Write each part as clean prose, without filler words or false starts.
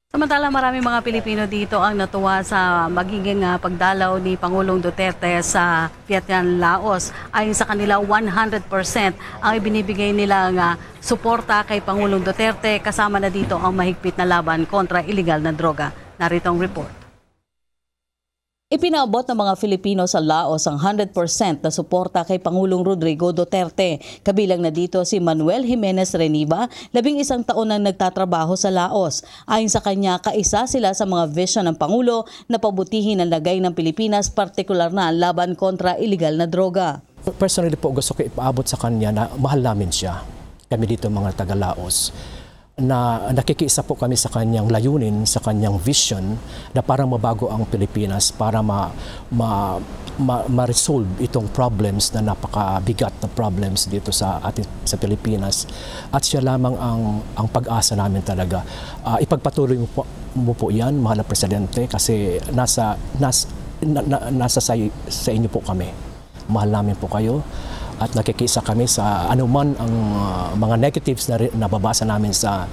Samantala, maraming mga Pilipino dito ang natuwa sa magiging pagdalaw ni Pangulong Duterte sa Vietnam, Laos. Ayon sa kanila, 100% ang ibinibigay nilang suporta kay Pangulong Duterte, kasama na dito ang mahigpit na laban kontra iligal na droga. Narito ang report. Ipinaabot ng mga Filipino sa Laos ang 100% na suporta kay Pangulong Rodrigo Duterte. Kabilang na dito si Manuel Jimenez Reniva, 11 taon nang nagtatrabaho sa Laos. Ayon sa kanya, kaisa sila sa mga vision ng Pangulo na pabutihin ang lagay ng Pilipinas, partikular na laban kontra iligal na droga. Personally po, gusto ko ipaabot sa kanya na mahal namin siya, kami dito mga taga-Laos, na nakikiisa po kami sa kanyang layunin, sa kanyang vision na parang mabago ang Pilipinas para ma-resolve itong problems na napakabigat na problems dito sa Pilipinas. At siya lamang ang pag-asa namin talaga. Ipagpatuloy mo po yan, mahal na Presidente, kasi nasa sa inyo po kami. Mahal namin po kayo. At nakikisa kami sa anuman ang mga negatives na nababasa namin sa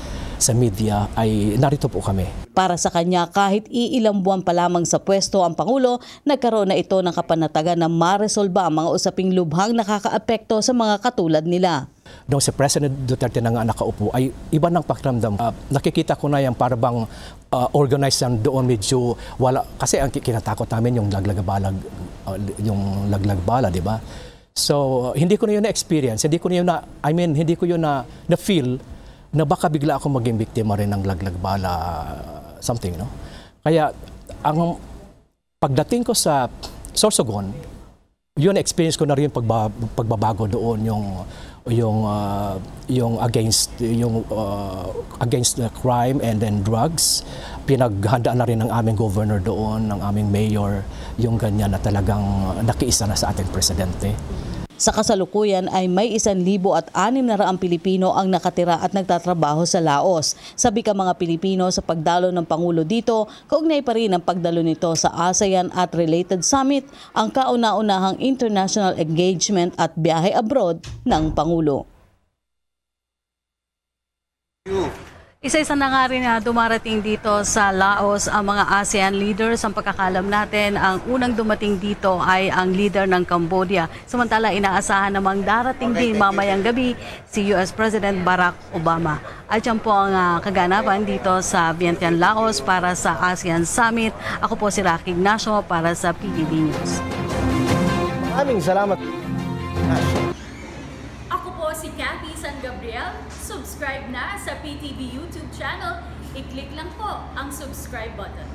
media, ay narito po kami. Para sa kanya, kahit iilang buwan pa lamang sa pwesto ang Pangulo, nagkaroon na ito ng kapanatagan na maresolba ang mga usaping lubhang nakakaapekto sa mga katulad nila. Noong si President Duterte na nga nakaupo, ay iba ng pakiramdam. Nakikita ko na yan para bang organized yan doon, medyo wala. Kasi ang kinatakot namin yung laglag-bala, di ba? So, hindi ko na yun na-experience, hindi ko yun na-feel na baka bigla ako maging biktima rin ng laglag-bala something, no? Kaya, ang pagdating ko sa Sorsogon, yun experience ko na rin pagbabago doon, yung against the crime and then drugs. Pinaghandaan na rin ng aming governor doon, ng aming mayor, yung ganyan na talagang nakiisa na sa ating presidente. Sa kasalukuyan ay may 1,600 Pilipino ang nakatira at nagtatrabaho sa Laos. Sabi ka mga Pilipino sa pagdalo ng Pangulo dito, kaugnay pa rin ang pagdalo nito sa ASEAN at related summit, ang kauna-unahang international engagement at biyahe abroad ng Pangulo. Isa-isa na nga rin na dumarating dito sa Laos ang mga ASEAN leaders. Ang pagkakalam natin, ang unang dumating dito ay ang leader ng Cambodia. Samantala, inaasahan namang darating din mamayang gabi si US President Barack Obama. At yan po ang kaganapan dito sa Vientiane, Laos para sa ASEAN Summit. Ako po si Rocky Ignacio para sa PTV News. Maraming salamat. Ako po si Cathy San Gabriel. Subscribe na sa PTV YouTube channel. I-click lang po ang subscribe button.